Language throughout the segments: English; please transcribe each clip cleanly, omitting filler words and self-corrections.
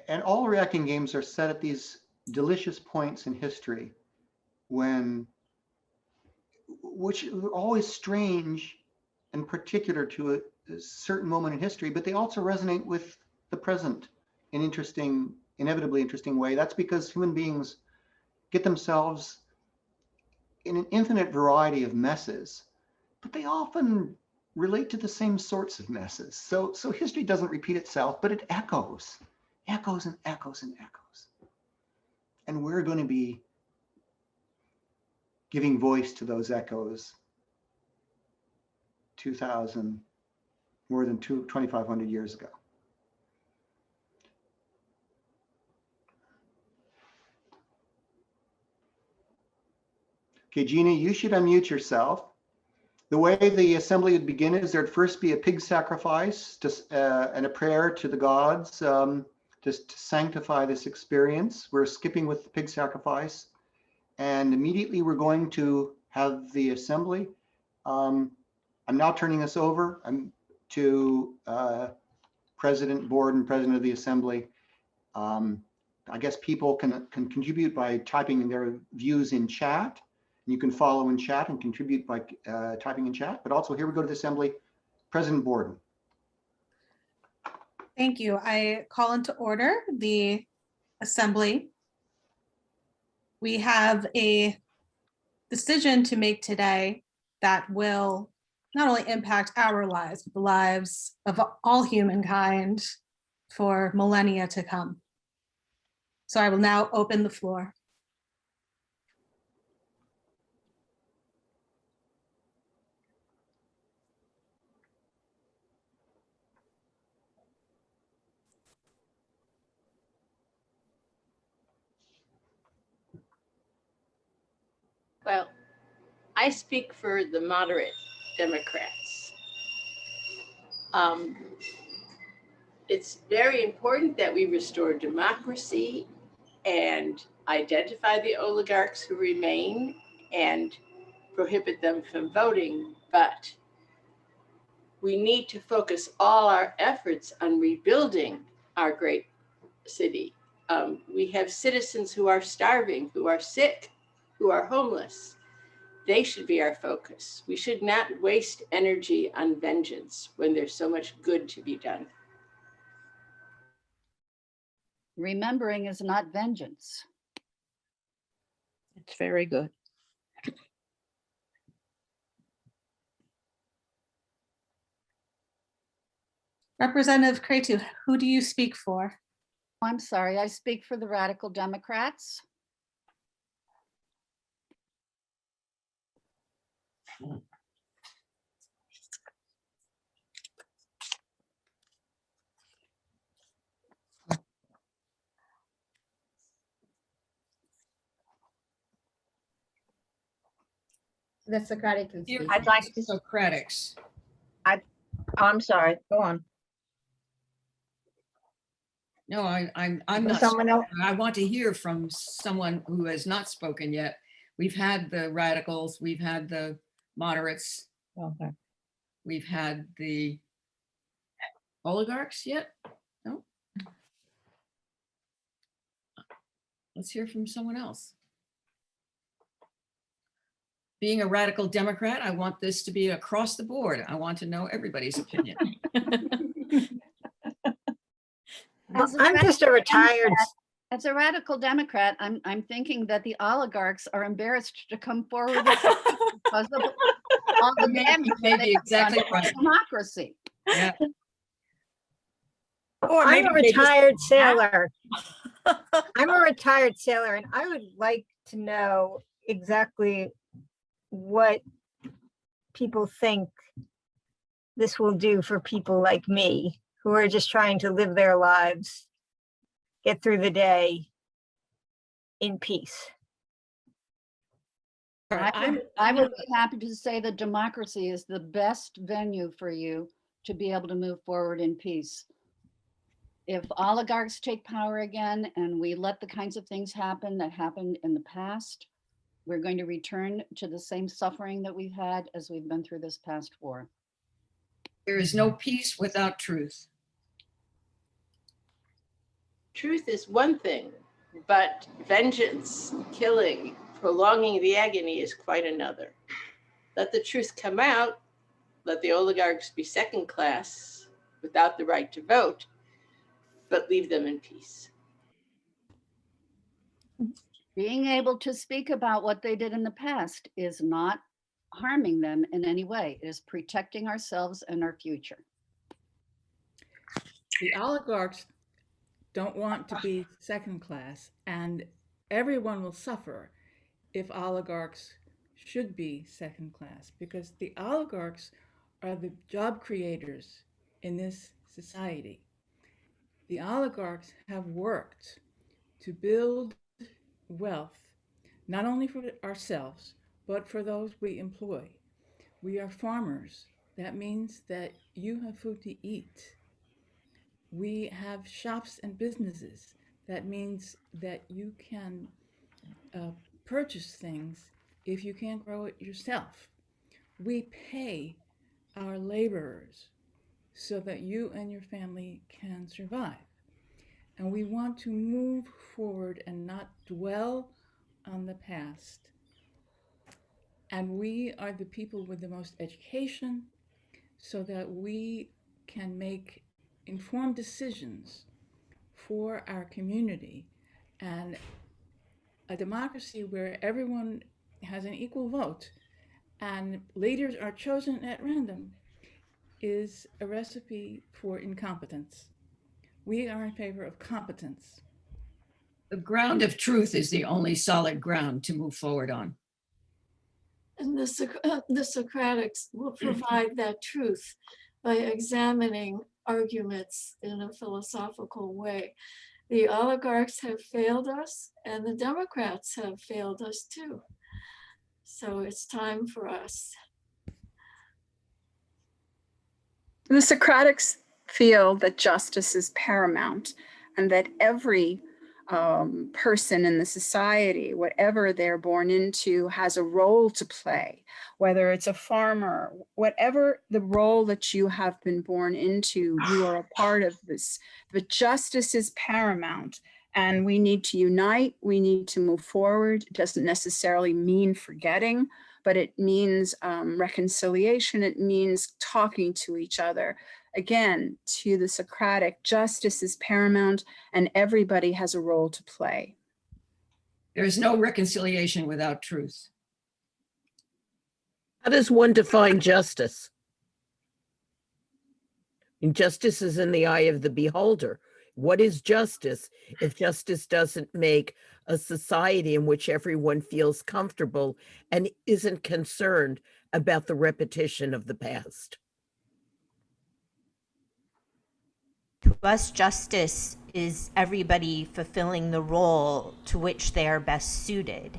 And all reacting games are set at these delicious points in history which are always strange and particular to a certain moment in history, but they also resonate with the present in inevitably interesting way. That's because human beings get themselves in an infinite variety of messes, but they often relate to the same sorts of messes. So history doesn't repeat itself, but it echoes and echoes and echoes. And we're going to be giving voice to those echoes more than 2,500 years ago. Okay, Gina, you should unmute yourself. The way the assembly would begin is there'd first be a pig sacrifice and a prayer to the gods just to sanctify this experience. We're skipping with the pig sacrifice, and immediately we're going to have the assembly. I'm now turning this over to President Board and President of the Assembly. I guess people can contribute by typing in their views in chat. You can follow in chat and contribute by typing in chat, but also here we go to the Assembly. President Borden. Thank you. I call into order the Assembly. We have a decision to make today that will not only impact our lives, but the lives of all humankind for millennia to come. So I will now open the floor. Well, I speak for the moderate Democrats. It's very important that we restore democracy and identify the oligarchs who remain and prohibit them from voting, but we need to focus all our efforts on rebuilding our great city. We have citizens who are starving, who are sick, who are homeless. They should be our focus. We should not waste energy on vengeance when there's so much good to be done. Remembering is not vengeance. It's very good. Representative Cretu, who do you speak for? I'm sorry, I speak for the Radical Democrats. The Socratic can speak. I'd like to Socratics. I'm sorry, go on. No, I'm not. Someone else? I want to hear from someone who has not spoken yet. We've had the radicals, we've had the moderates, Okay. we've had the oligarchs yet? No. Let's hear from someone else. Being a radical Democrat, I want this to be across the board. I want to know everybody's opinion. I'm just a retired. As a Radical Democrat, I'm thinking that the oligarchs are embarrassed to come forward because of all the damage Maybe exactly right. Democracy. Yeah. Or I'm a retired sailor. I'm a retired sailor, and I would like to know exactly what people think this will do for people like me who are just trying to live their lives, get through the day in peace. I would be happy to say that democracy is the best venue for you to be able to move forward in peace. If oligarchs take power again and we let the kinds of things happen that happened in the past, we're going to return to the same suffering that we've had as we've been through this past war. There is no peace without truth. Truth is one thing, but vengeance, killing, prolonging the agony is quite another. Let the truth come out, let the oligarchs be second class without the right to vote, but leave them in peace. Being able to speak about what they did in the past is not harming them in any way. It is protecting ourselves and our future. The oligarchs don't want to be second class, and everyone will suffer if oligarchs should be second class, because the oligarchs are the job creators in this society. The oligarchs have worked to build wealth, not only for ourselves, but for those we employ. We are farmers. That means that you have food to eat. We have shops and businesses. That means that you can purchase things if you can't grow it yourself. We pay our laborers so that you and your family can survive. And we want to move forward and not dwell on the past. And we are the people with the most education so that we can make informed decisions for our community. And a democracy where everyone has an equal vote and leaders are chosen at random is a recipe for incompetence. We are in favor of competence. The ground of truth is the only solid ground to move forward on. And the Socratics will provide that truth by examining arguments in a philosophical way. The oligarchs have failed us, and the Democrats have failed us too. So it's time for us. The Socratics feel that justice is paramount and that every person in the society, whatever they're born into, has a role to play, whether it's a farmer, whatever the role that you have been born into, you are a part of this. But justice is paramount, and we need to unite, we need to move forward. It doesn't necessarily mean forgetting, but it means reconciliation, it means talking to each other. Again, to the Socratic, justice is paramount and everybody has a role to play. There is no reconciliation without truth. How does one define justice? And justice is in the eye of the beholder. What is justice if justice doesn't make a society in which everyone feels comfortable and isn't concerned about the repetition of the past? To us, justice is everybody fulfilling the role to which they are best suited.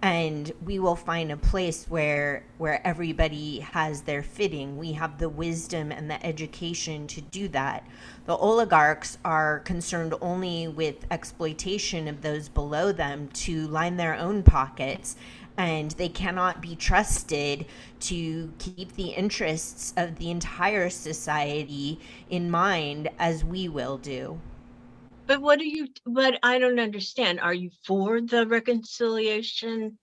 And we will find a place where everybody has their fitting. We have the wisdom and the education to do that. The oligarchs are concerned only with exploitation of those below them to line their own pockets, and they cannot be trusted to keep the interests of the entire society in mind as we will do. But I don't understand. Are you for the reconciliation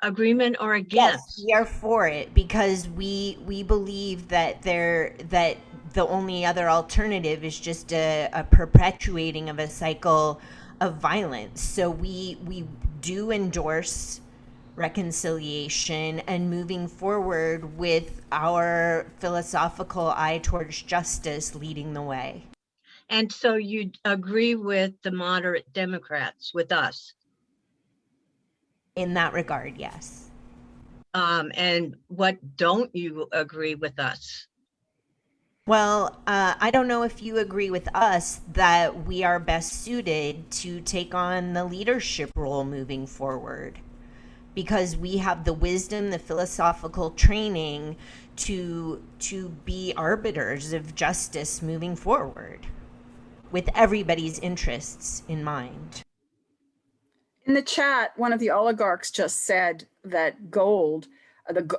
agreement or against? Yes, we are for it because we believe that the only other alternative is just a perpetuating of a cycle of violence. So we do endorse reconciliation and moving forward with our philosophical eye towards justice leading the way. And so you agree with the moderate Democrats, with us? In that regard, yes. And what don't you agree with us? Well, I don't know if you agree with us that we are best suited to take on the leadership role moving forward, because we have the wisdom, the philosophical training to be arbiters of justice moving forward, with everybody's interests in mind. In the chat, one of the oligarchs just said that gold,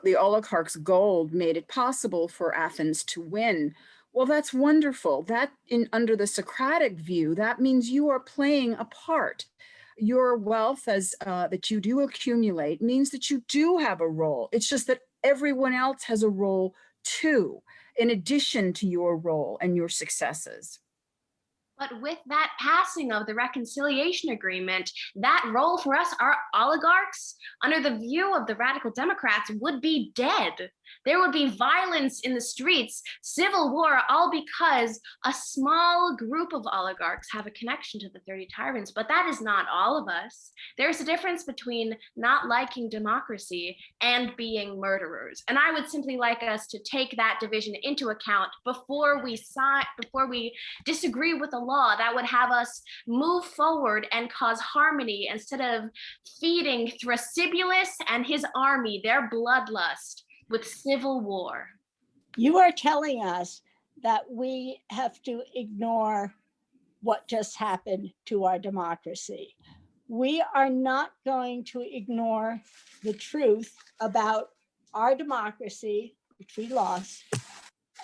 the oligarchs' gold made it possible for Athens to win. Well, that's wonderful. That under the Socratic view, that means you are playing a part. Your wealth as that you do accumulate means that you do have a role. It's just that everyone else has a role too, in addition to your role and your successes. But with that passing of the reconciliation agreement, that role for us, our oligarchs, under the view of the radical Democrats, would be dead. There would be violence in the streets, civil war, all because a small group of oligarchs have a connection to the 30 tyrants. But that is not all of us. There's a difference between not liking democracy and being murderers. And I would simply like us to take that division into account before we disagree with a law that would have us move forward and cause harmony instead of feeding Thrasybulus and his army their bloodlust with civil war. You are telling us that we have to ignore what just happened to our democracy. We are not going to ignore the truth about our democracy, which we lost,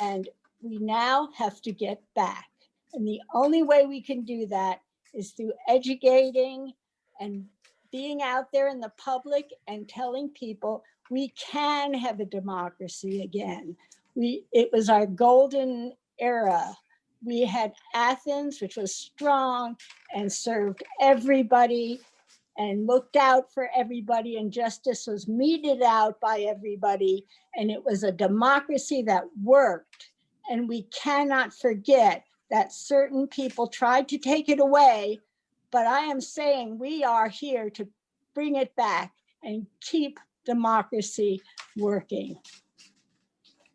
and we now have to get back. And the only way we can do that is through educating and being out there in the public and telling people we can have a democracy again. It was our golden era. We had Athens, which was strong and served everybody and looked out for everybody, and justice was meted out by everybody. And it was a democracy that worked. And we cannot forget that certain people tried to take it away, but I am saying we are here to bring it back and keep democracy working.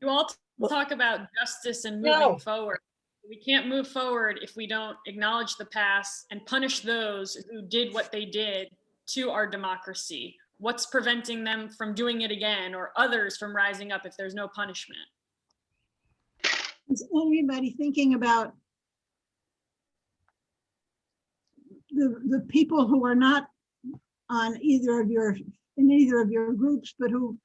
You all talk about justice and moving forward. We can't move forward if we don't acknowledge the past and punish those who did what they did to our democracy. What's preventing them from doing it again, or others from rising up if there's no punishment? Is anybody thinking about the people who are not on in either of your groups, but who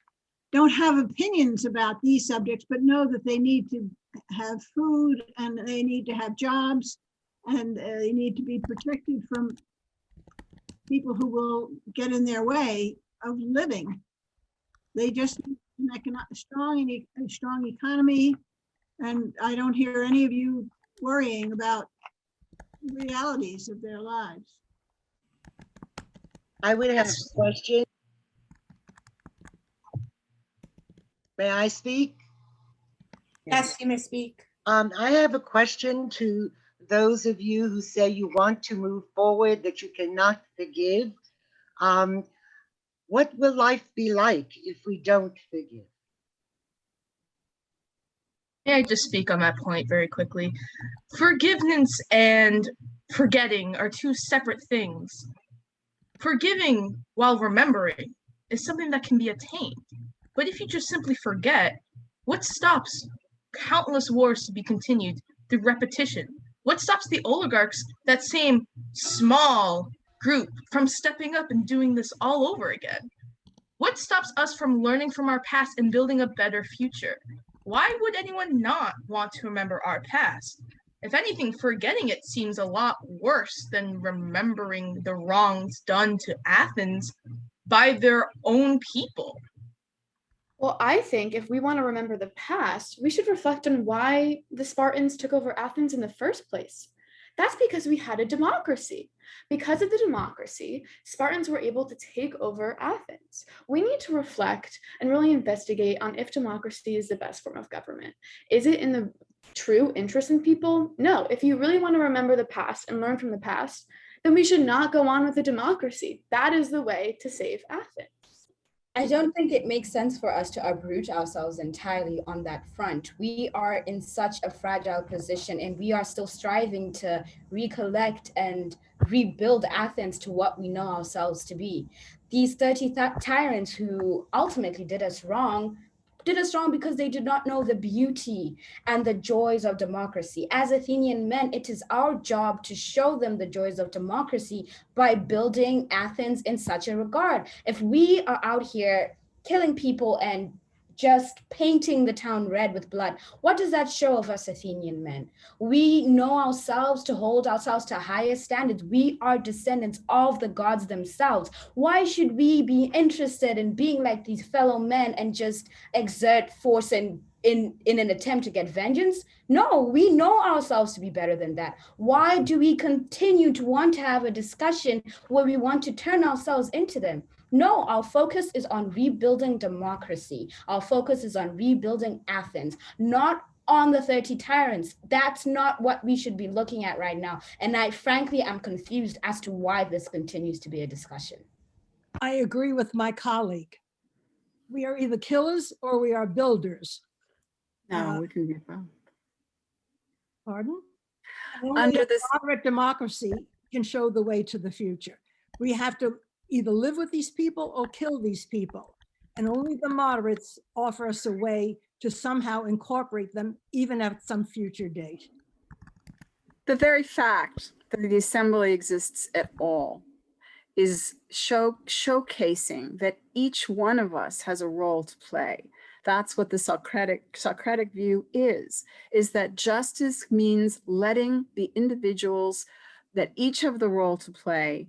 don't have opinions about these subjects, but know that they need to have food and they need to have jobs and they need to be protected from people who will get in their way of living. They just need a strong economy, and I don't hear any of you worrying about the realities of their lives. I would have a question. May I speak? Yes, you may speak. I have a question to those of you who say you want to move forward, that you cannot forgive. What will life be like if we don't forgive? May I just speak on that point very quickly? Forgiveness and forgetting are two separate things. Forgiving while remembering is something that can be attained. But if you just simply forget, what stops countless wars to be continued through repetition? What stops the oligarchs, that same small group, from stepping up and doing this all over again? What stops us from learning from our past and building a better future? Why would anyone not want to remember our past? If anything, forgetting it seems a lot worse than remembering the wrongs done to Athens by their own people. Well, I think if we want to remember the past, we should reflect on why the Spartans took over Athens in the first place. That's because we had a democracy. Because of the democracy, Spartans were able to take over Athens. We need to reflect and really investigate on if democracy is the best form of government. Is it in the true interest in people? No. If you really want to remember the past and learn from the past, then we should not go on with the democracy. That is the way to save Athens. I don't think it makes sense for us to uproot ourselves entirely on that front. We are in such a fragile position and we are still striving to recollect and rebuild Athens to what we know ourselves to be. These 30 tyrants who ultimately did us wrong because they did not know the beauty and the joys of democracy. As Athenian men, it is our job to show them the joys of democracy by building Athens in such a regard. If we are out here killing people and just painting the town red with blood. What does that show of us Athenian men? We know ourselves to hold ourselves to higher standards. We are descendants of the gods themselves. Why should we be interested in being like these fellow men and just exert force in an attempt to get vengeance? No, we know ourselves to be better than that. Why do we continue to want to have a discussion where we want to turn ourselves into them? No, our focus is on rebuilding democracy. Our focus is on rebuilding Athens, not on the 30 tyrants. That's not what we should be looking at right now. And I frankly am confused as to why this continues to be a discussion. I agree with my colleague. We are either killers or we are builders. No, we can be both. Pardon? Only Under a this moderate democracy can show the way to the future. We have to either live with these people or kill these people. And only the moderates offer us a way to somehow incorporate them, even at some future date. the very fact that the assembly exists at all is showcasing that each one of us has a role to play. That's what the Socratic view is that justice means letting the individuals that each have the role to play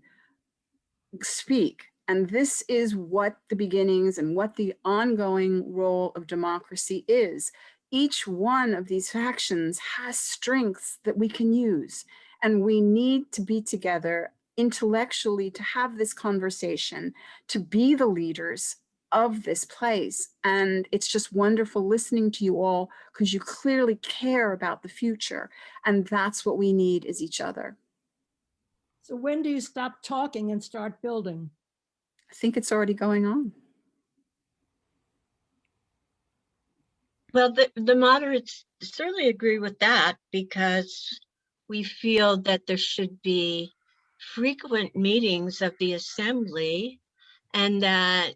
speak. And this is what the beginnings and what the ongoing role of democracy is. Each one of these factions has strengths that we can use, and we need to be together intellectually to have this conversation, to be the leaders of this place. And it's just wonderful listening to you all because you clearly care about the future. And that's what we need is each other. So when do you stop talking and start building? I think it's already going on. Well, the moderates certainly agree with that because we feel that there should be frequent meetings of the assembly, and that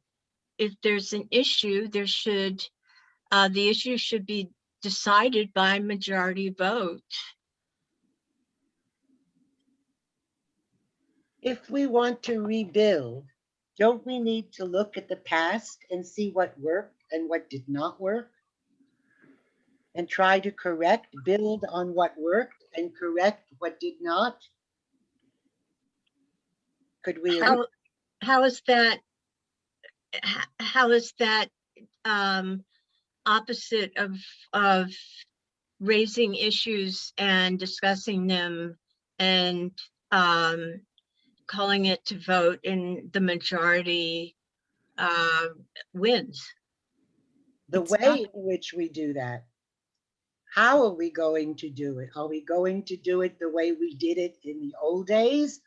if there's an issue, there should the issue should be decided by majority vote. If we want to rebuild, don't we need to look at the past and see what worked and what did not work? And try to build on what worked and correct what did not? Could we? How is that opposite of raising issues and discussing them and calling it to vote in the majority wins? The way in which we do that, how are we going to do it? Are we going to do it the way we did it in the old days?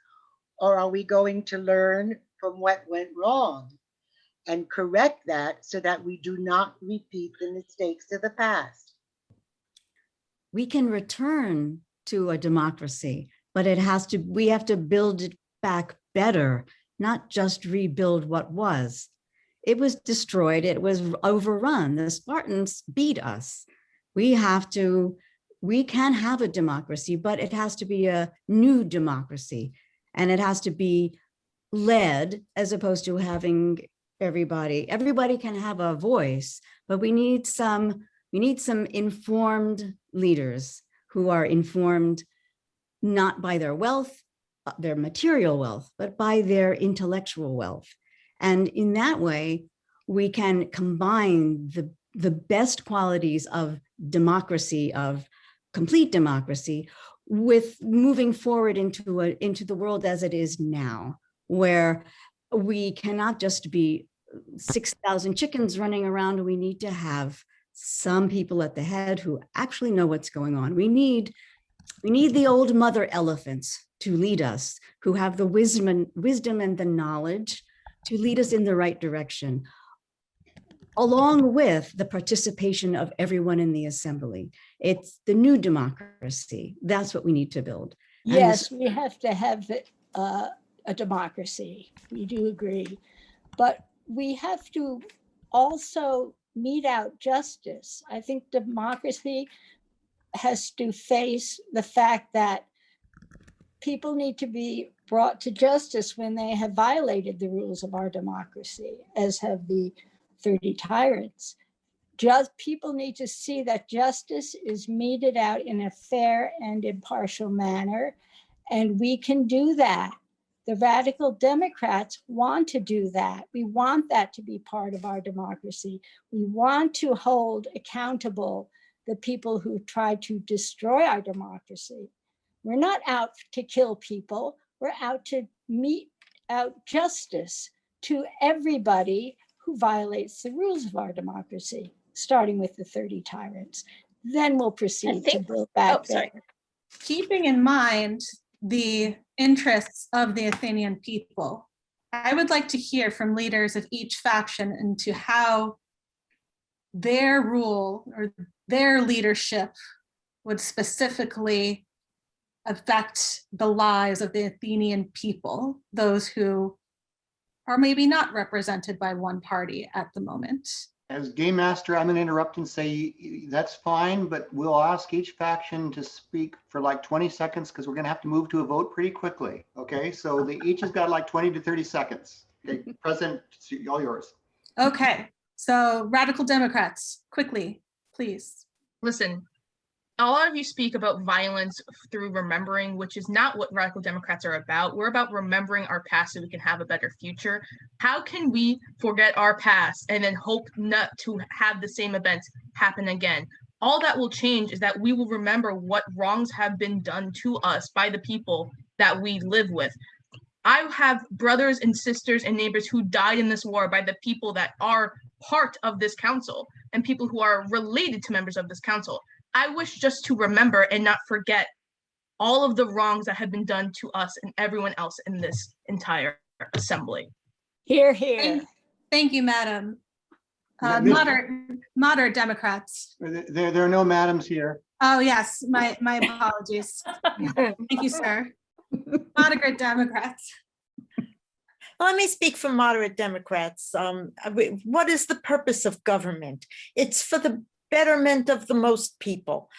Or are we going to learn from what went wrong and correct that so that we do not repeat the mistakes of the past? We can return to a democracy, but we have to build it back better, not just rebuild what was. It was destroyed, it was overrun. The Spartans beat us. We can have a democracy, but it has to be a new democracy, and it has to be led as opposed to having everybody can have a voice, but we need some informed leaders who are informed not by their wealth, their material wealth, but by their intellectual wealth. And in that way, we can combine the best qualities of democracy, of complete democracy, with moving forward into the world as it is now, where we cannot just be 6,000 chickens running around. We need to have some people at the head who actually know what's going on. We need the old mother elephants to lead us, who have the wisdom and the knowledge to lead us in the right direction, along with the participation of everyone in the assembly. It's the new democracy. That's what we need to build. Yes, we have to have a democracy. We do agree. But we have to also mete out justice. I think democracy has to face the fact that people need to be brought to justice when they have violated the rules of our democracy, as have the 30 tyrants. Just people need to see that justice is meted out in a fair and impartial manner, and we can do that. The radical Democrats want to do that. We want that to be part of our democracy. We want to hold accountable the people who try to destroy our democracy. We're not out to kill people. We're out to mete out justice to everybody who violates the rules of our democracy, starting with the 30 tyrants. Then we'll proceed to build back better. Keeping in mind the interests of the Athenian people, I would like to hear from leaders of each faction into how their rule or their leadership would specifically affect the lives of the Athenian people, those who are maybe not represented by one party at the moment. As game master, I'm going to interrupt and say that's fine, but we'll ask each faction to speak for like 20 seconds because we're going to have to move to a vote pretty quickly. Okay, so they each has got like 20 to 30 seconds. Okay, President, all yours. Okay, so radical Democrats, quickly, please. Listen, a lot of you speak about violence through remembering, which is not what radical Democrats are about. We're about remembering our past so we can have a better future. How can we forget our past and then hope not to have the same events happen again? All that will change is that we will remember what wrongs have been done to us by the people that we live with. I have brothers and sisters and neighbors who died in this war by the people that are part of this council and people who are related to members of this council. I wish just to remember and not forget all of the wrongs that have been done to us and everyone else in this entire assembly. Hear, hear. Thank you, Madam. Moderate Democrats. There are no madams here. Oh, yes, my apologies. Thank you, sir. Moderate Democrats. Let me speak for moderate Democrats. What is the purpose of government? It's for the betterment of the most people.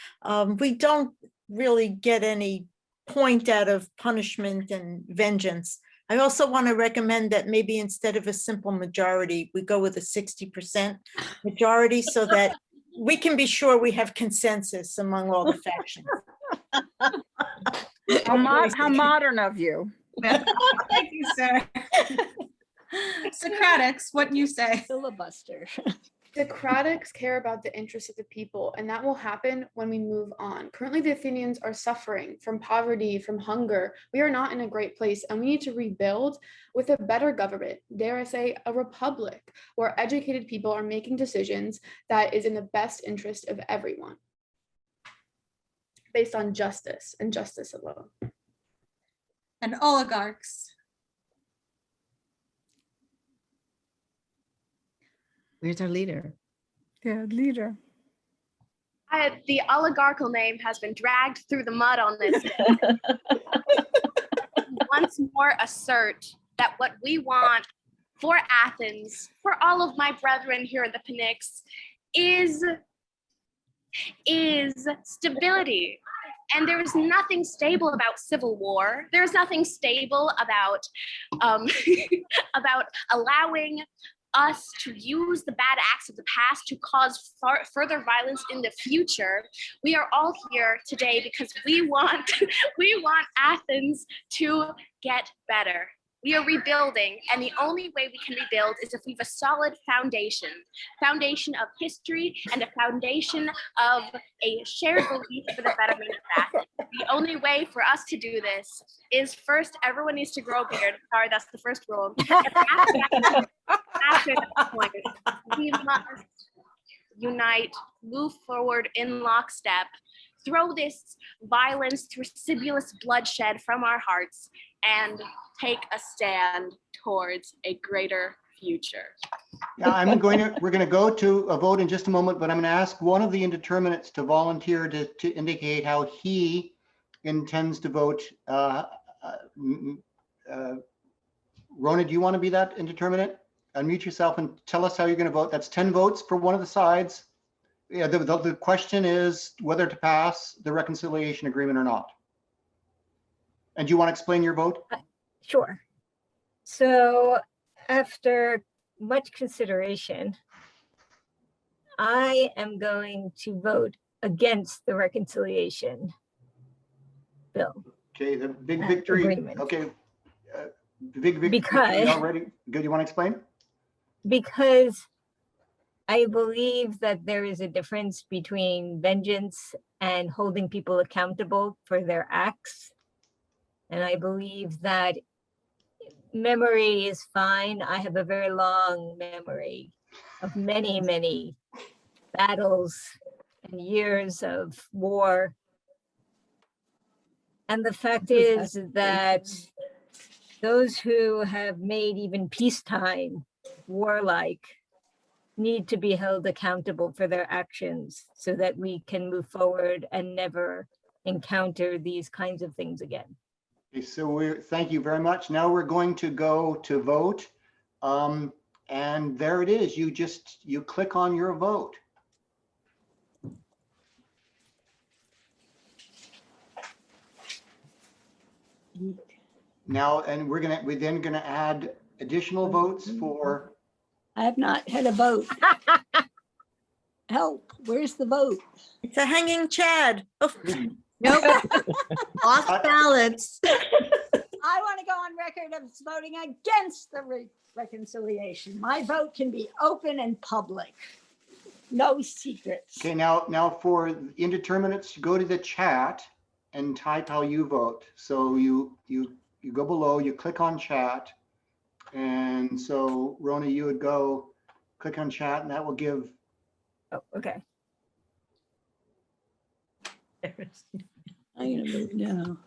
We don't really get any point out of punishment and vengeance. I also want to recommend that maybe instead of a simple majority, we go with a 60% majority so that we can be sure we have consensus among all the factions. How modern of you. Thank you, sir. Socratics, what do you say? Filibuster. Socratics care about the interests of the people, and that will happen when we move on. Currently, the Athenians are suffering from poverty, from hunger. We are not in a great place, and we need to rebuild with a better government, dare I say, a republic, where educated people are making decisions that is in the best interest of everyone, based on justice and justice alone. And oligarchs. Where's our leader? Yeah, leader. The oligarchical name has been dragged through the mud on this. Once more assert that what we want for Athens, for all of my brethren here in the Pnyx, is stability. And there is nothing stable about civil war. There is nothing stable about about allowing us to use the bad acts of the past to cause further violence in the future. We are all here today because we want Athens to get better. We are rebuilding, and the only way we can rebuild is if we have a solid foundation of history and a foundation of a shared belief for the betterment of Athens. The only way for us to do this is first, everyone needs to grow a beard. Sorry, that's the first rule. After that point, we must unite, move forward in lockstep, throw this violence, through bloodshed from our hearts, and take a stand towards a greater future. Yeah, we're going to go to a vote in just a moment, but I'm going to ask one of the indeterminates to volunteer to indicate how he intends to vote. Rona, do you want to be that indeterminate? Unmute yourself and tell us how you're going to vote. That's 10 votes for one of the sides. Yeah, the question is whether to pass the reconciliation agreement or not. And do you want to explain your vote? Sure. So after much consideration, I am going to vote against the reconciliation bill. Okay, the big victory. Agreement. Okay. The big victory Because- already. Good, you want to explain? Because I believe that there is a difference between vengeance and holding people accountable for their acts. And I believe that memory is fine. I have a very long memory of many, many battles and years of war. And the fact is that those who have made even peacetime warlike need to be held accountable for their actions so that we can move forward and never encounter these kinds of things again. Okay, so thank you very much. Now we're going to go to vote. And there it is. You click on your vote. Now, and we're then gonna add additional votes for, I have not had a vote. Help, where's the vote? It's a hanging Chad. Oh, Nope. Off ballots. I want to go on record of voting against the reconciliation. My vote can be open and public. No secrets. okay, now for indeterminates, go to the chat and type how you vote. So you go below, you click on chat. And so Rona, you would go click on chat and that will give. Oh, okay. I'm gonna move now.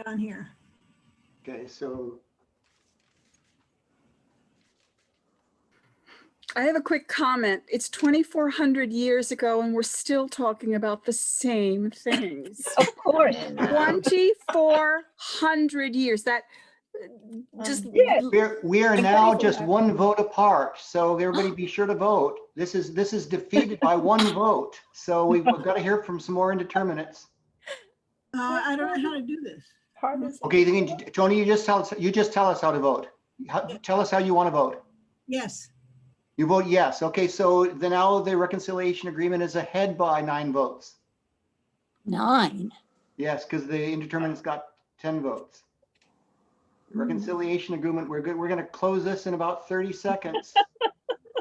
Down here. Okay, so I have a quick comment. It's 2,400 years ago and we're still talking about the same things. Of course. 2,400 years. That just we are now just one vote apart. So everybody be sure to vote. This is defeated by one vote. So we've got to hear from some more indeterminates. I don't know how to do this. Okay, then, Tony, you just tell us how to vote. Tell us how you want to vote. Yes. You vote yes. Okay, so then now the reconciliation agreement is ahead by 9 votes. 9. Yes, because the indeterminates got 10 votes. Reconciliation agreement, we're good. We're going to close this in about 30 seconds.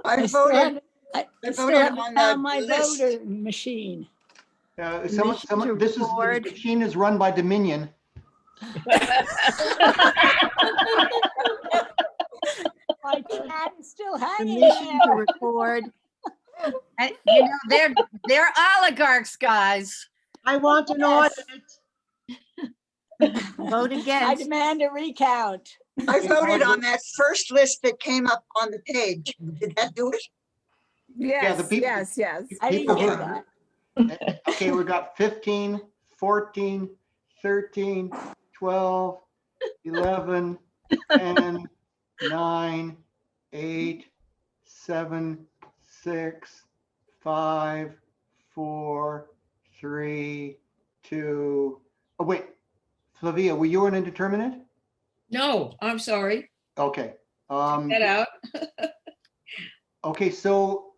I voted- I I still voted haven't on found the my list. voter machine. This record. machine is run by Dominion. My chat is still hanging Permission to there. record. And, you know, they're oligarchs, guys. I want an Yes. audit. Vote I against. demand a recount. I voted on that first list that came up on the page. Did that do it? Yes, the people- yes, yes. I didn't People get who- that. Okay, we got 15, 14, 13, 12, 11, 10, 9, 8, 7, 6, 5, 4, 3, 2. Oh, wait, Flavia, were you an indeterminate? No, I'm sorry. Okay. Get out. Okay, so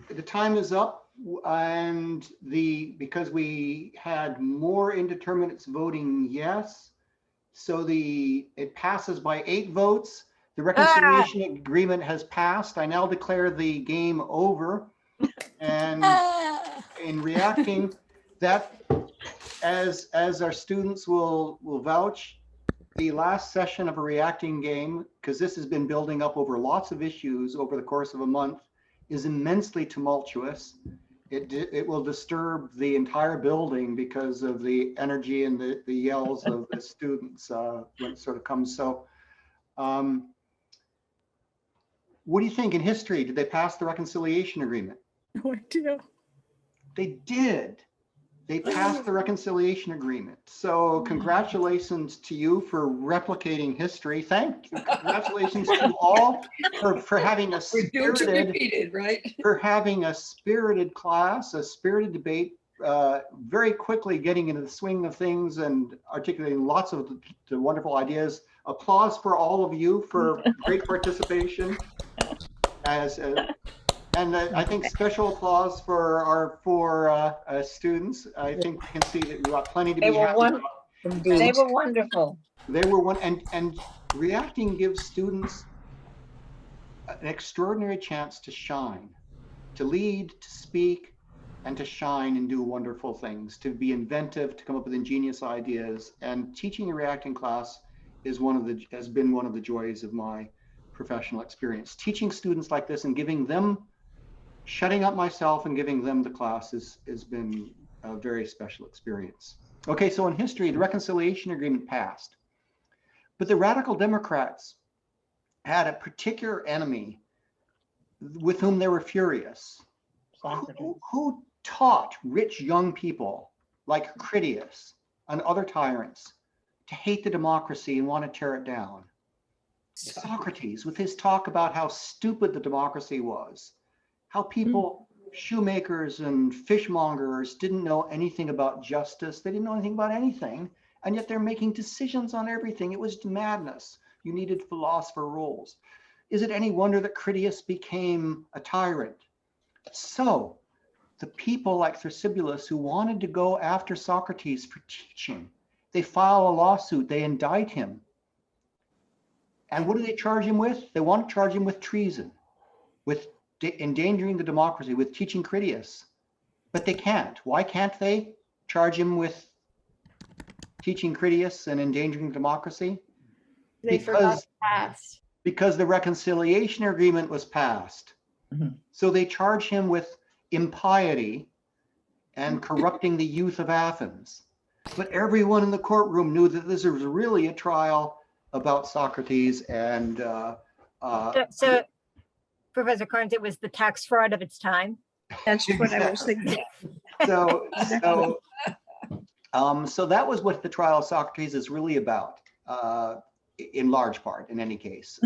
the time is up and because we had more indeterminates voting yes, so it passes by 8 votes. The reconciliation agreement has passed. I now declare the game over. And in reacting, that as our students will vouch, the last session of a reacting game, because this has been building up over lots of issues over the course of a month, is immensely tumultuous. It will disturb the entire building because of the energy and the yells of the students when it sort of comes. So what do you think in history? Did they pass the reconciliation agreement? No idea. They did. They passed the reconciliation agreement. So congratulations to you for replicating history. Congratulations to all for having a We're doomed to spirited, repeat it, right? for having a spirited class, a spirited debate, very quickly getting into the swing of things and articulating lots of the wonderful ideas. Applause for all of you for great participation. And I think special applause for our four students. I think we can see that we've got plenty to be happy about. They were wonderful. They were one, and reacting gives students an extraordinary chance to shine, to lead, to speak, and to shine and do wonderful things, to be inventive, to come up with ingenious ideas. And teaching a reacting class is has been one of the joys of my professional experience. Teaching students like this and giving them, shutting up myself and giving them the class has been a very special experience. Okay, so in history, the reconciliation agreement passed, but the radical Democrats had a particular enemy with whom they were furious, who taught rich young people like Critias and other tyrants to hate the democracy and want to tear it down. Socrates, with his talk about how stupid the democracy was, how people, shoemakers and fishmongers, didn't know anything about justice. They didn't know anything about anything, and yet they're making decisions on everything. It was madness. You needed philosopher rules. Is it any wonder that Critias became a tyrant? So the people like Thrasybulus who wanted to go after Socrates for teaching, they file a lawsuit, they indict him. And what do they charge him with? They want to charge him with treason, with endangering the democracy, with teaching Critias. But they can't. Why can't they charge him with teaching Critias and endangering democracy? They forgot to pass. Because the reconciliation agreement was passed. So they charge him with impiety and corrupting the youth of Athens. But everyone in the courtroom knew that this was really a trial about Socrates and So Professor Carnes, it was the tax fraud of its time. That's what I was thinking. so that was what the trial of Socrates is really about, in large part, in any case.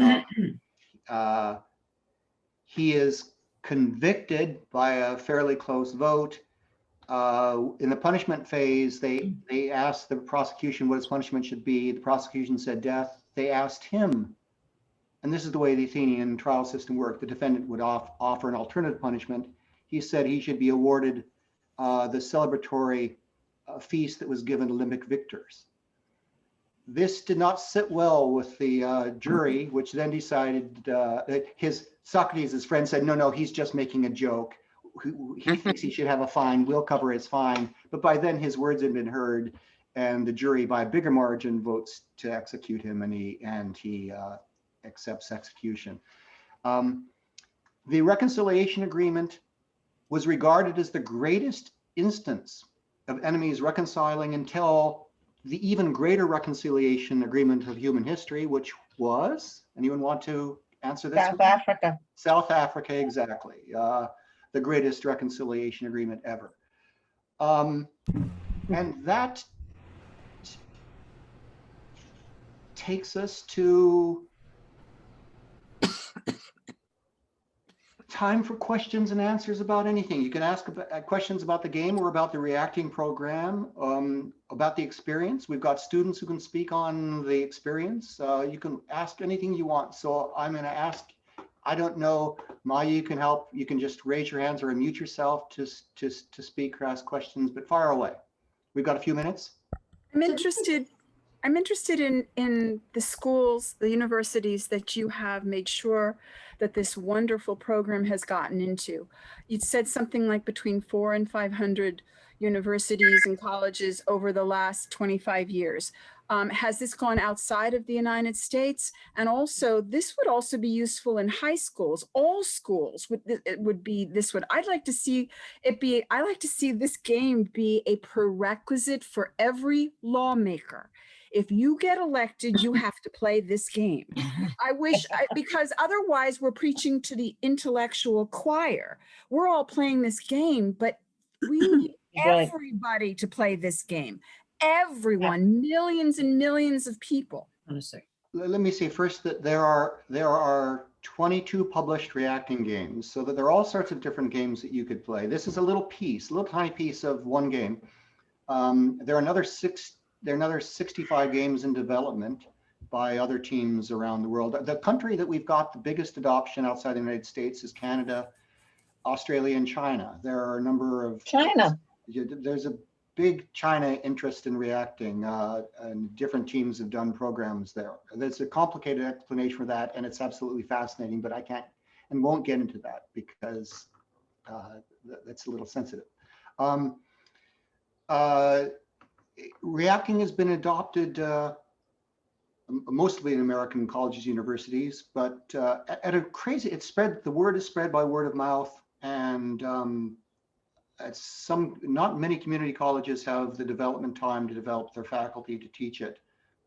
He is convicted by a fairly close vote. In the punishment phase, they asked the prosecution what his punishment should be. The prosecution said death. They asked him, and this is the way the Athenian trial system worked, the defendant would offer an alternative punishment. He said he should be awarded the celebratory feast that was given Olympic victors. This did not sit well with the jury, which then decided that Socrates' friend said, no, he's just making a joke. He thinks he should have a fine. We'll cover his fine. But by then his words had been heard, and the jury, by a bigger margin, votes to execute him, and he accepts execution. The reconciliation agreement was regarded as the greatest instance of enemies reconciling until the even greater reconciliation agreement of human history, which was, anyone want to answer this? South Africa. South Africa, exactly. The greatest reconciliation agreement ever. And that takes us to time for questions and answers about anything. You can ask questions about the game or about the reacting program, about the experience. We've got students who can speak on the experience. You can ask anything you want. So I'm going to ask, I don't know, Maya, you can help. You can just raise your hands or unmute yourself to speak or ask questions, but fire away. We've got a few minutes. I'm interested in the schools, the universities that you have made sure that this wonderful program has gotten into. You said something like between 400 and 500 universities and colleges over the last 25 years. Has this gone outside of the United States? And also, this would also be useful in high schools. All schools would be this one. I'd like to see it be, I like to see this game be a prerequisite for every lawmaker. If you get elected, you have to play this game. Because otherwise we're preaching to the intellectual choir. We're all playing this game, but We need Right. everybody to play this game. Everyone, millions and millions of people. Let me say first that there are 22 published reacting games, so that there are all sorts of different games that you could play. This is a little tiny piece of one game. There are another 65 games in development by other teams around the world. The country that we've got the biggest adoption outside the United States is Canada, Australia, and China. There are a number of China. There's a big China interest in reacting, and different teams have done programs there. There's a complicated explanation for that, and it's absolutely fascinating, but I can't and won't get into that because that's a little sensitive. Reacting has been adopted mostly in American colleges, universities, but at a crazy, the word is spread by word of mouth, and not many community colleges have the development time to develop their faculty to teach it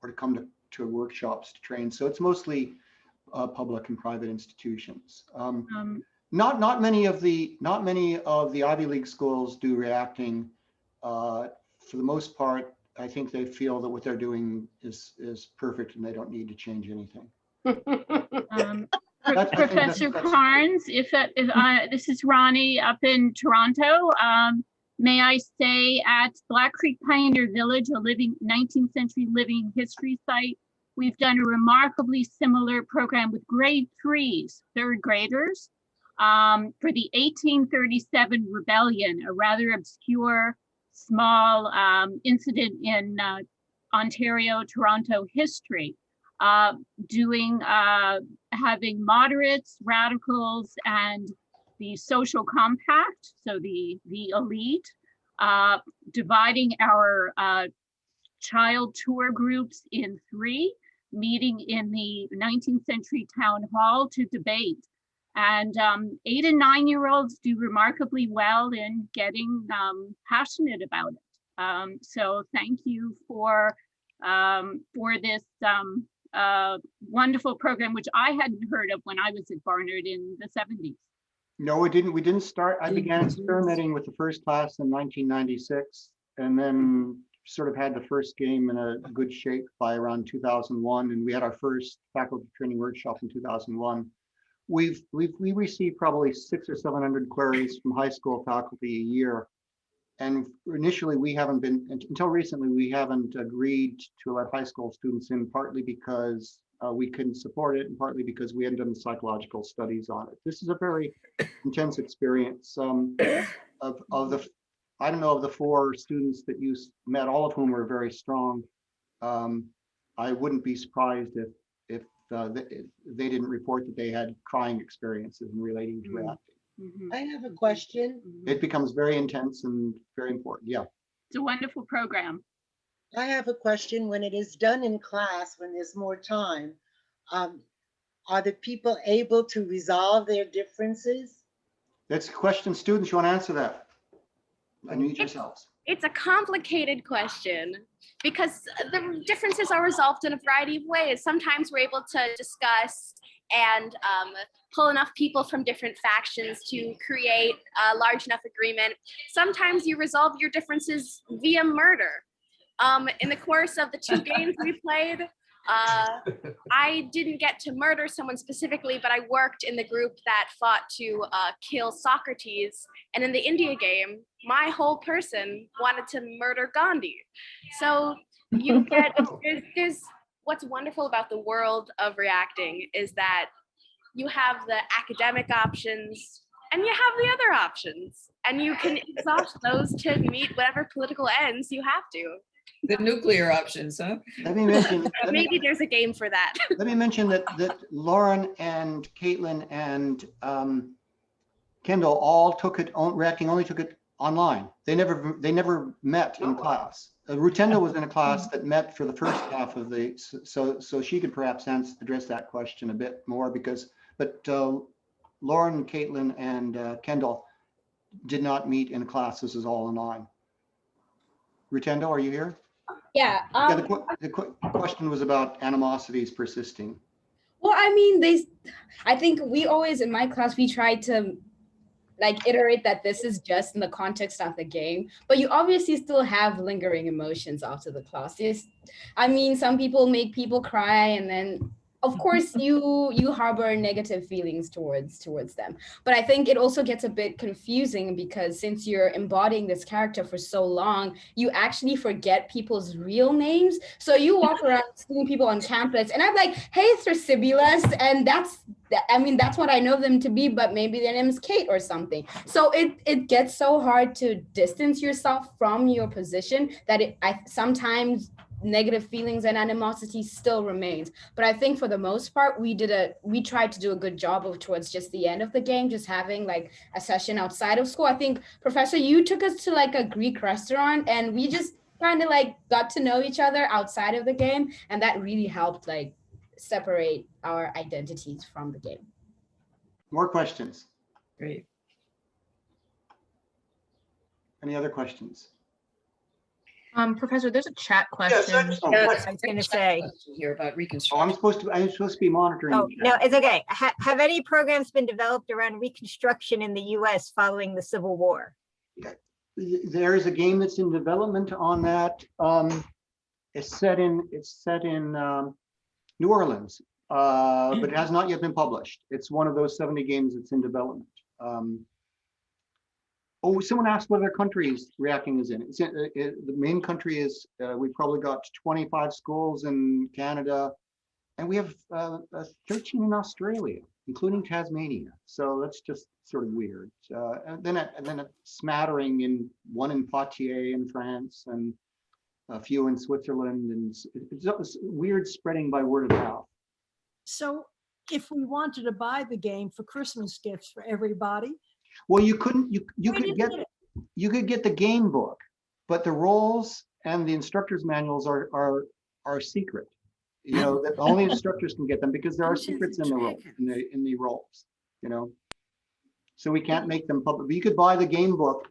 or to come to workshops to train. So it's mostly public and private institutions. Not many of the Ivy League schools do reacting. For the most part, I think they feel that what they're doing is perfect and they don't need to change anything. Professor Carnes, this is Ronnie up in Toronto. May I say at Black Creek Pioneer Village, a 19th century living history site, we've done a remarkably similar program with grade 3s, third graders, for the 1837 rebellion, a rather obscure small incident in Ontario, Toronto history. Having moderates, radicals, and the social compact, so the elite, dividing our child tour groups in 3, meeting in the 19th century town hall to debate. And 8 and 9-year-olds do remarkably well in getting passionate about it. So thank you for this wonderful program, which I hadn't heard of when I was at Barnard in the 70s. No, we didn't start. I began experimenting with the first class in 1996, and then sort of had the first game in a good shape by around 2001. And we had our first faculty training workshop in 2001. We received probably 600 or 700 queries from high school faculty a year. And initially, until recently, we haven't agreed to let high school students in, partly because we couldn't support it, and partly because we hadn't done the psychological studies on it. This is a very intense experience. Of the 4 students that you met, all of whom were very strong. I wouldn't be surprised if they didn't report that they had crying experiences in relating to reacting. I have a question. It becomes very intense and very important. Yeah. It's a wonderful program. I have a question. When it is done in class, when there's more time, are the people able to resolve their differences? That's a question. Students, you want to answer that? Unmute yourselves. It's a complicated question because the differences are resolved in a variety of ways. Sometimes we're able to discuss and pull enough people from different factions to create a large enough agreement. Sometimes you resolve your differences via murder. In the course of the 2 games we played, I didn't get to murder someone specifically, but I worked in the group that fought to kill Socrates. And in the India game, my whole person wanted to murder Gandhi. So you get, there's what's wonderful about the world of reacting is that you have the academic options and you have the other options, and you can exhaust those to meet whatever political ends you have to. The nuclear options, huh? Let me mention. Maybe there's a game for that. Let me mention that Lauren and Caitlin and Kendall all took it. Reacting only took it online. They never met in class. Rutenda was in a class that met for the first half of the. So she could perhaps address that question a bit more but Lauren, Caitlin, and Kendall did not meet in class. This is all online. Rutendo, are you here? Yeah. The question was about animosities persisting. Well, I mean, I think we always, in my class, we tried to like iterate that this is just in the context of the game, but you obviously still have lingering emotions after the class. Yes, I mean, some people make people cry, and then of course you harbor negative feelings towards them. But I think it also gets a bit confusing because since you're embodying this character for so long, you actually forget people's real names. So you walk around seeing people on campus and I'm like, hey, Thrasybulus, and that's what I know them to be, but maybe their name is Kate or something. So it gets so hard to distance yourself from your position that I sometimes negative feelings and animosity still remains. But I think for the most part, we tried to do a good job of towards just the end of the game, just having like a session outside of school. I think, Professor, you took us to like a Greek restaurant and we just kind of like got to know each other outside of the game. And that really helped like separate our identities from the game. More questions? Great. Any other questions? Professor, there's a chat question. I was going to say. Here about Oh, reconstruction. I'm supposed to be monitoring. Oh, the no, chat. it's okay. Have any programs been developed around Reconstruction in the US following the Civil War? There is a game that's in development on that. It's set in New Orleans, but it has not yet been published. It's one of those 70 games that's in development. Oh, someone asked what other countries reacting is in. The main country is, we've probably got 25 schools in Canada, and we have 13 in Australia, including Tasmania. So that's just sort of weird. And then a smattering in one in Poitiers in France, and a few in Switzerland, and it's weird spreading by word of mouth. So if we wanted to buy the game for Christmas gifts for everybody, Well, you couldn't. You could get the game book, but the roles and the instructor's manuals are secret. You know that only instructors can get them because there are secrets in the roles. You know, so we can't make them public. But you could buy the game book,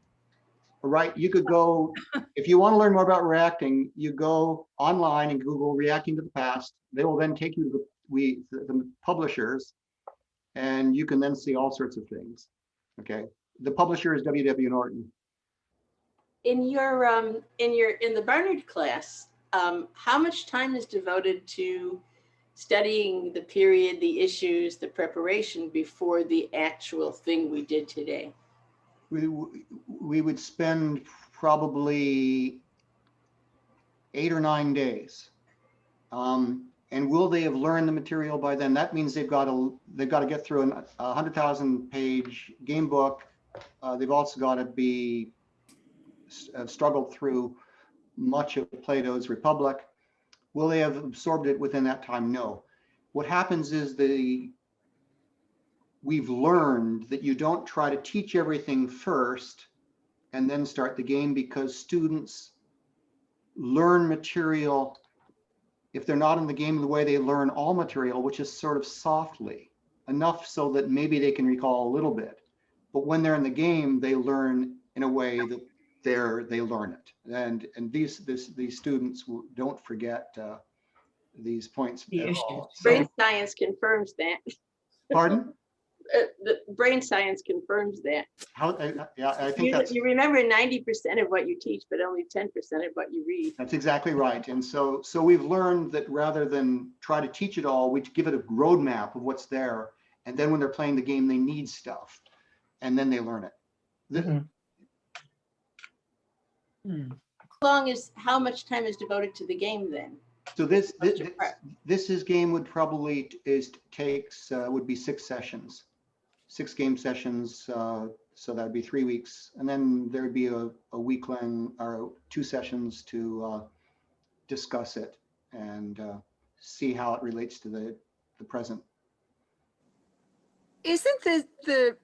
right? You could go if you want to learn more about reacting. You go online and Google "reacting to the past." They will then take you to the publishers, and you can then see all sorts of things. Okay, the publisher is W.W. Norton. In the Barnard class, how much time is devoted to studying the period, the issues, the preparation before the actual thing we did today? We would spend probably 8 or 9 days. And will they have learned the material by then? That means they've got to get through a 100,000 page game book. They've also got to be struggled through much of Plato's Republic. Will they have absorbed it within that time? No. What happens is we've learned that you don't try to teach everything first and then start the game, because students learn material. If they're not in the game, the way they learn all material, which is sort of softly, enough so that maybe they can recall a little bit. But when they're in the game, they learn in a way that they learn it. And these students don't forget these points at all. Brain science confirms that. Pardon? The brain science confirms that. Yeah, I think that's. You remember 90% of what you teach, but only 10% of what you read. That's exactly right. And so we've learned that rather than try to teach it all, we give it a roadmap of what's there. And then when they're playing the game, they need stuff, and then they learn it. How much time is devoted to the game then? So this game would probably would be 6 sessions, 6 game sessions. So that'd be 3 weeks, and then there'd be a week long or 2 sessions to discuss it and see how it relates to the present. Isn't the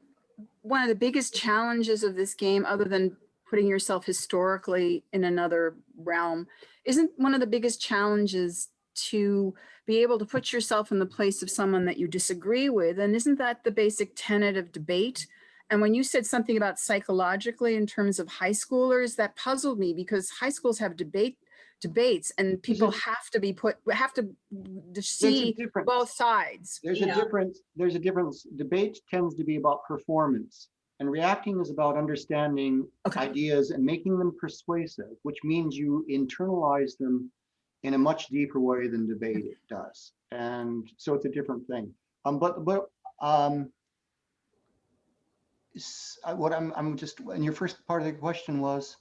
one of the biggest challenges of this game, other than putting yourself historically in another realm, isn't one of the biggest challenges to be able to put yourself in the place of someone that you disagree with? And isn't that the basic tenet of debate? And when you said something about psychologically in terms of high schoolers, that puzzled me, because high schools have debates and people have to see both sides. There's a difference. Debate tends to be about performance. And reacting is about understanding ideas and making them persuasive, which means you internalize them in a much deeper way than debate does. And so it's a different thing. What I'm just, and your first part of the question was?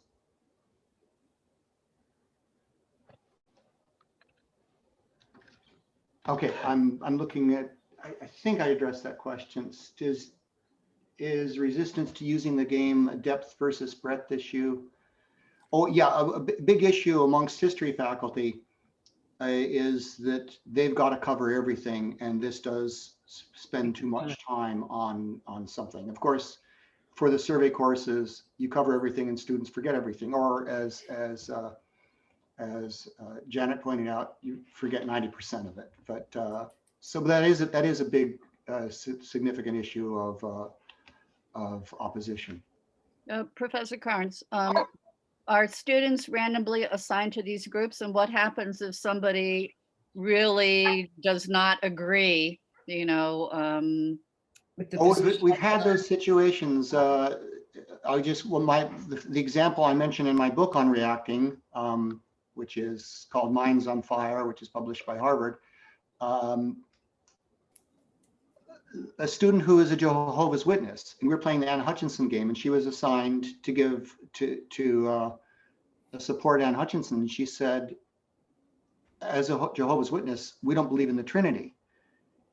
Okay, I'm looking at, I think I addressed that question. Is resistance to using the game a depth versus breadth issue? Oh yeah, a big issue amongst history faculty is that they've got to cover everything, and this does spend too much time on something. Of course, for the survey courses, you cover everything and students forget everything, or as Janet pointed out, you forget 90% of it. But so that is a big significant issue of opposition. Professor Carnes, are students randomly assigned to these groups, and what happens if somebody really does not agree, you know? We've had those situations. The example I mentioned in my book on reacting, which is called Minds on Fire, which is published by Harvard. A student who is a Jehovah's Witness, and we were playing the Anne Hutchinson game, and she was assigned to give to support Anne Hutchinson. And she said, as a Jehovah's Witness, we don't believe in the Trinity,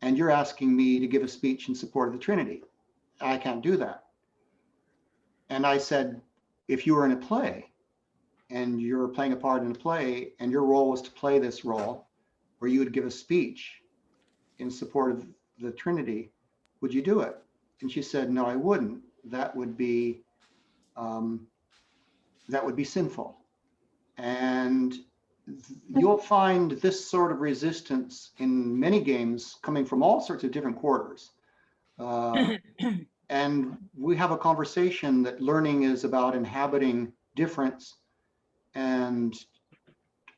and you're asking me to give a speech in support of the Trinity. I can't do that. And I said, if you were in a play and you're playing a part in a play, and your role was to play this role, where you would give a speech in support of the Trinity, would you do it? And she said, no, I wouldn't. That would be sinful. And you'll find this sort of resistance in many games coming from all sorts of different quarters. And we have a conversation that learning is about inhabiting difference and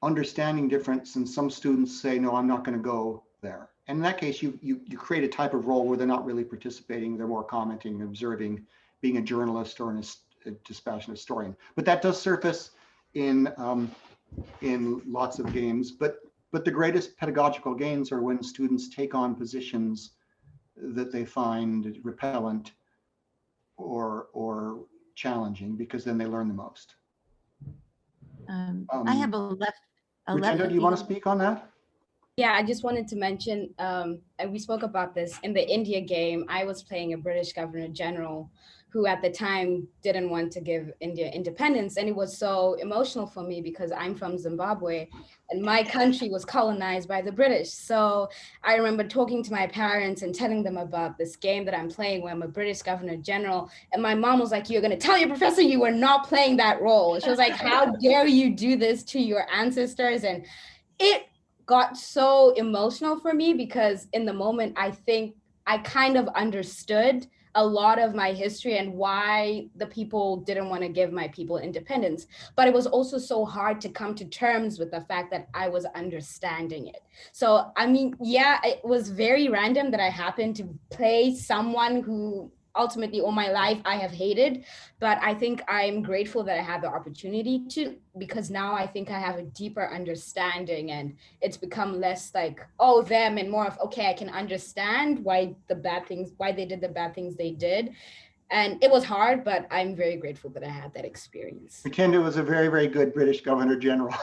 understanding difference. And some students say, no, I'm not going to go there. And in that case, you create a type of role where they're not really participating. They're more commenting, observing, being a journalist or a dispassionate historian. But that does surface in lots of games. But the greatest pedagogical gains are when students take on positions that they find repellent or challenging, because then they learn the most. I have a left. Rutendo, do you want to speak on that? Yeah, I just wanted to mention, and we spoke about this in the India game. I was playing a British Governor General who at the time didn't want to give India independence. And it was so emotional for me because I'm from Zimbabwe and my country was colonized by the British. So I remember talking to my parents and telling them about this game that I'm playing where I'm a British Governor General. And my mom was like, you're gonna tell your professor you were not playing that role. She was like, how dare you do this to your ancestors? And it got so emotional for me because in the moment, I think I kind of understood a lot of my history and why the people didn't want to give my people independence. But it was also so hard to come to terms with the fact that I was understanding it. So, I mean, yeah, it was very random that I happened to play someone who ultimately all my life I have hated, but I think I'm grateful that I had the opportunity to, because now I think I have a deeper understanding and it's become less like, oh, them, and more of, okay, I can understand why they did the bad things they did. And it was hard, but I'm very grateful that I had that experience. Rutendo was a very, very good British Governor General.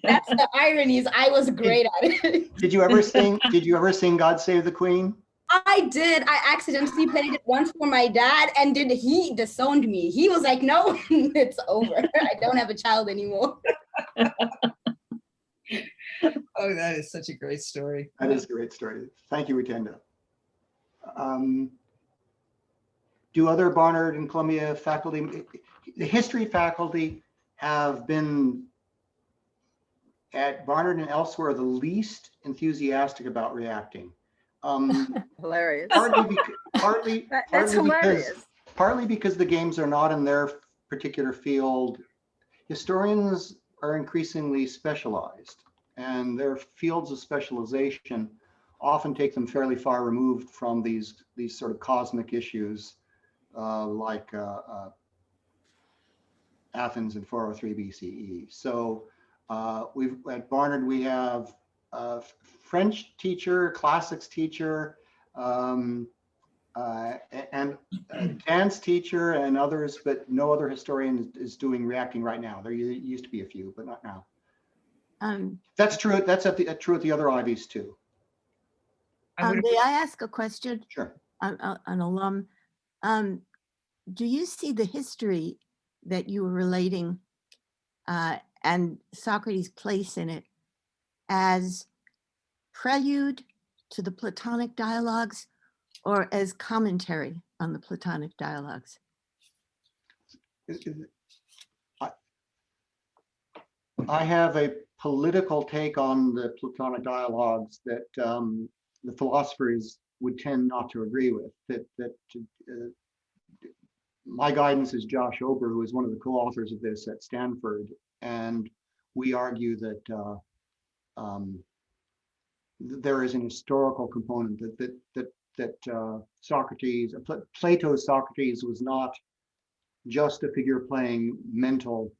That's the ironies. I was great at it. Did you ever sing God Save the Queen? I did. I accidentally played it once for my dad and he disowned me. He was like, no, it's over. I don't have a child anymore. Oh, that is such a great story. That is a great story. Thank you, Rutendo. Do other Barnard and Columbia faculty, the history faculty have been at Barnard and elsewhere the least enthusiastic about reacting. Hilarious. That's hilarious. Partly because the games are not in their particular field. Historians are increasingly specialized, and their fields of specialization often take them fairly far removed from these sort of cosmic issues like Athens in 403 BCE. So we've at Barnard, we have a French teacher, classics teacher, and a dance teacher and others, but no other historian is doing reacting right now. There used to be a few, but not now. That's true. That's true at the other Ivies too. May I ask a question? Sure. An alum. Do you see the history that you were relating and Socrates' place in it as prelude to the Platonic dialogues or as commentary on the Platonic dialogues? I have a political take on the Platonic dialogues that the philosophers would tend not to agree with. My guidance is Josh Ober, who is one of the co-authors of this at Stanford, and we argue that there is an historical component that Socrates, Plato's Socrates was not just a figure playing mental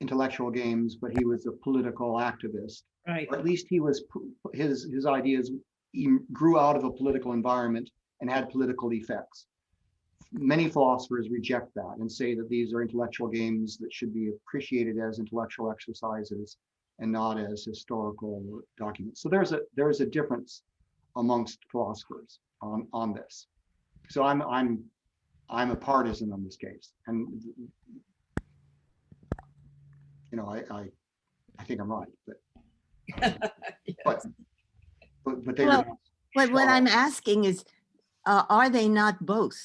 intellectual games, but he was a political activist. Right. Or at least he was, his ideas grew out of a political environment and had political effects. Many philosophers reject that and say that these are intellectual games that should be appreciated as intellectual exercises and not as historical documents. So there is a difference amongst philosophers on this. So I'm a partisan on this case, and you know I think I'm right, but they Well, what I'm asking is, are they not both?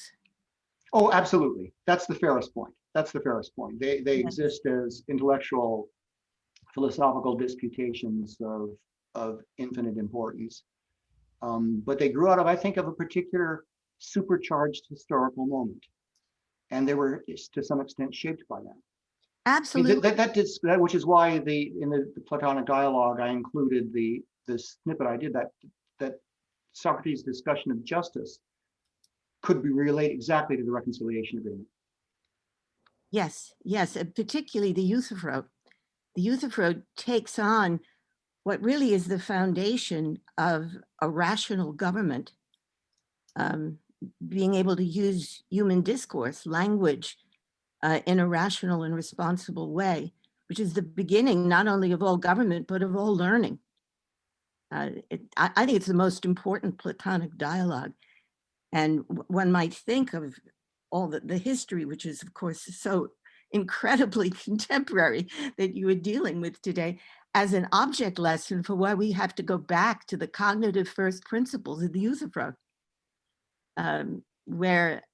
Oh, absolutely. That's the fairest point. That's the fairest point. They exist as intellectual, philosophical disputations of infinite importance. But they grew out of, I think, of a particular supercharged historical moment. And they were to some extent shaped by that. Absolutely. That which is why in the Platonic dialogue, I included the snippet I did that Socrates' discussion of justice could be related exactly to the reconciliation agreement. Yes, and particularly the Euthyphro. The Euthyphro takes on what really is the foundation of a rational government, being able to use human discourse, language, in a rational and responsible way, which is the beginning not only of all government, but of all learning. I think it's the most important Platonic dialogue. And one might think of all the history, which is, of course, so incredibly contemporary that you are dealing with today, as an object lesson for why we have to go back to the cognitive first principles of the Euthyphro, where,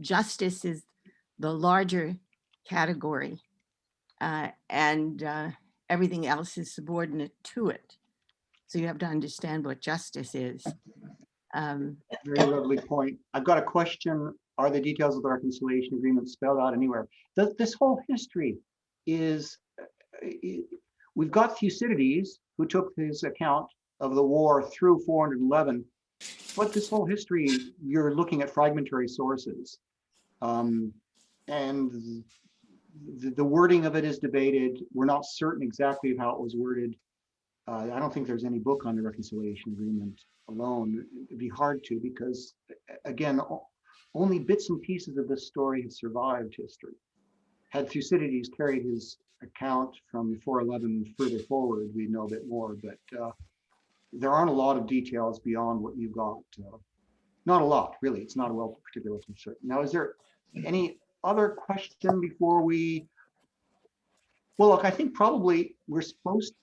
justice is the larger category and everything else is subordinate to it. So you have to understand what justice is. Very lovely point. I've got a question. Are the details of the reconciliation agreement spelled out anywhere? This whole history is, we've got Thucydides, who took his account of the war through 411, but this whole history, you're looking at fragmentary sources. And the wording of it is debated. We're not certain exactly of how it was worded. I don't think there's any book on the reconciliation agreement alone. It'd be hard to, because again, only bits and pieces of this story have survived history. Had Thucydides carried his account from 411 further forward, we'd know a bit more, but there aren't a lot of details beyond what you've got. Not a lot, really. It's not a well particular concern. Now, is there any other question before we? Well, look, I think probably we're supposed.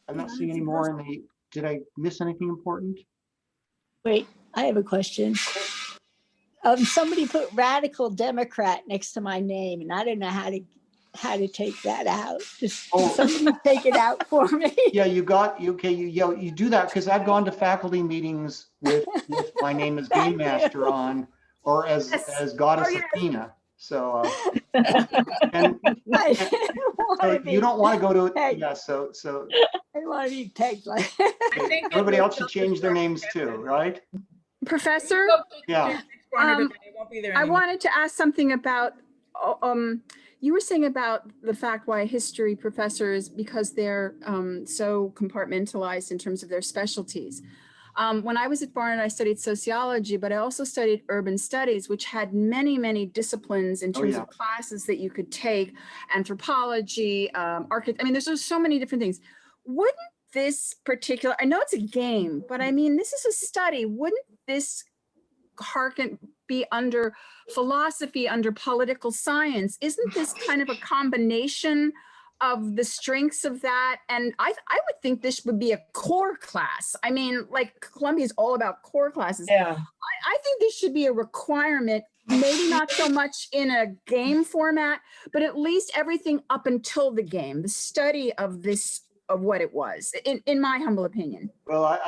I'm not seeing any more in the. Did I miss anything important? Wait, I have a question. Somebody put radical Democrat next to my name, and I don't know how to take that out. Just somebody take it out for me. Yeah, you do that, because I've gone to faculty meetings with my name as Game Master on, or as Goddess Athena. So, and so you don't want to go to it. Yeah, so I want to be pegged like. Everybody else should change their names too, right? Professor? Yeah. I wanted to ask something about, you were saying about the fact why history professors, because they're so compartmentalized in terms of their specialties. When I was at Barnard, I studied sociology, but I also studied urban studies, which had many, many disciplines in terms of classes that you could take, anthropology, I mean, there's just so many different things. Wouldn't this particular, I know it's a game, but I mean, this is a study. Wouldn't this be under philosophy, under political science? Isn't this kind of a combination of the strengths of that? And I would think this would be a core class. I mean, like Columbia is all about core classes. Yeah. I think this should be a requirement, maybe not so much in a game format, but at least everything up until the game, the study of this, of what it was, in my humble opinion. Well,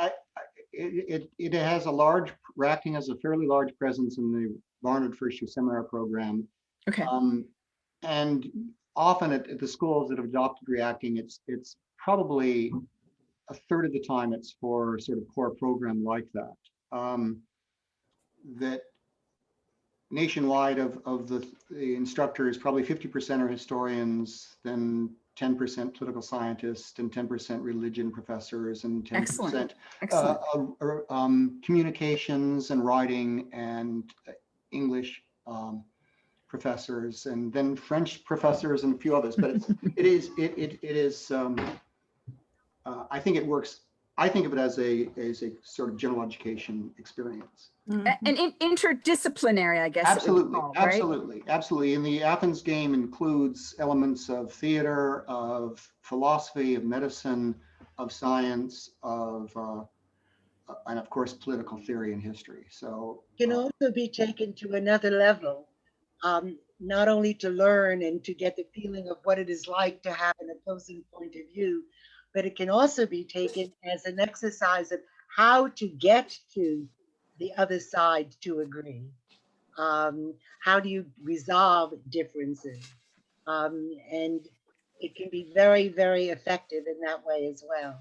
it has a large, reacting has a fairly large presence in the Barnard First Year Seminar program. Okay. And often at the schools that have adopted reacting, it's probably a third of the time it's for sort of core program like that. That nationwide of the instructors, probably 50% are historians, then 10% political scientists, and 10% religion professors, and 10% communications and writing and English professors, and then French professors and a few others. But it is. I think it works. I think of it as a sort of general education experience. And interdisciplinary, I guess. Absolutely, called, right? absolutely, absolutely. And the Athens game includes elements of theater, of philosophy, of medicine, of science, of and of course political theory and history. So it can also be taken to another level, not only to learn and to get the feeling of what it is like to have an opposing point of view, but it can also be taken as an exercise of how to get to the other side to agree. How do you resolve differences? And it can be very, very effective in that way as well.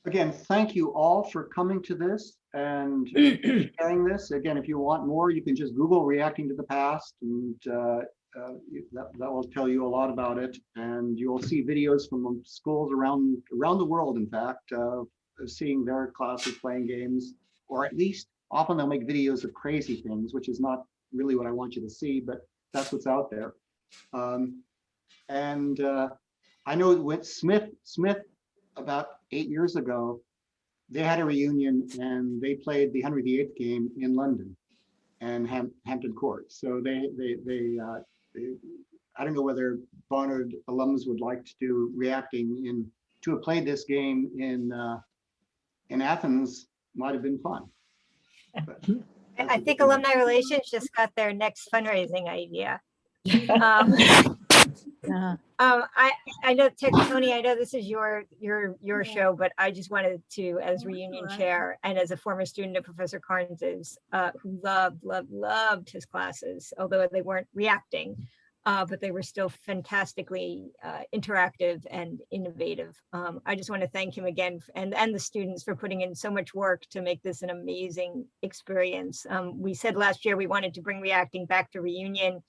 Again, thank you all for coming to this and sharing this. Again, if you want more, you can just Google reacting to the past, and that will tell you a lot about it. And you will see videos from schools around the world, in fact, of seeing their classes playing games, or at least often they'll make videos of crazy things, which is not really what I want you to see, but that's what's out there. I know when Smith about 8 years ago, they had a reunion and they played the Henry VIII game in London and Hampton Court. So they I don't know whether Barnard alums would like to do reacting to have played this game in Athens. Might have been fun. I think Alumni Relations just got their next fundraising idea. I know, Tony, I know this is your show, but I just wanted to, as reunion chair and as a former student of Professor Carnes's, who loved his classes, although they weren't reacting, but they were still fantastically interactive and innovative. I just want to thank him again and the students for putting in so much work to make this an amazing experience. We said last year we wanted to bring reacting back to reunion.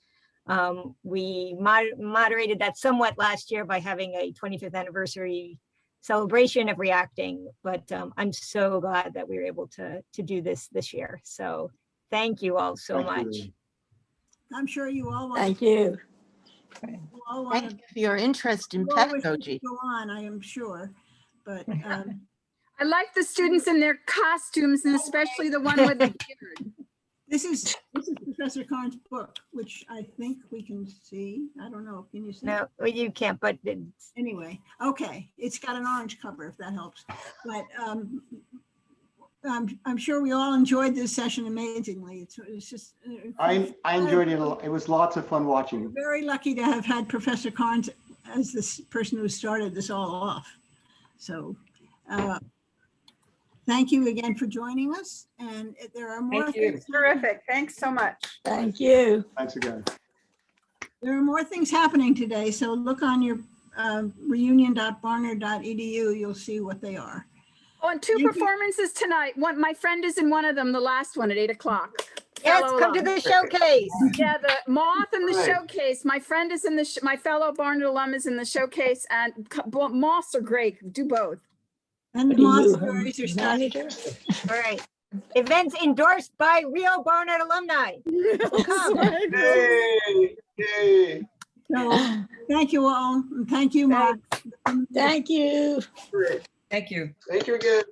We moderated that somewhat last year by having a 25th anniversary celebration of reacting, but I'm so glad that we were able to do this year. So thank you all so much. I'm sure you all want. Thank you. You all Thank you for your interest in pedagogy. Go on, I am sure, but I like the students in their costumes, and especially the one with the beard. This is Professor Carnes' book, which I think we can see. I don't know. Can you see? No, you can't, but anyway, okay. It's got an orange cover, if that helps. But I'm sure we all enjoyed this session amazingly. It's just. I enjoyed it. It was lots of fun watching. We're very lucky to have had Professor Carnes as this person who started this all off. So. Thank you again for joining us. And there are more things. Terrific. Thanks so much. Thank you. Thanks again. There are more things happening today. So look on your reunion.barnard.edu. You'll see what they are. on two performances tonight. One, my friend is in one of them, the last one at 8 o'clock. Yes, Fellow come to alum. the showcase. Yeah, the Moth and the Right. showcase. My friend is in the, my fellow Barnard alum is in the showcase, and Moths are great. Do both. And What are Moss you, stories are starting. manager? All right. Events endorsed by Rio Barnard alumni. Come. Yay, yay. So, thank you all, and thank you, Mark. Thank you. Great. Thank you. Thank you again.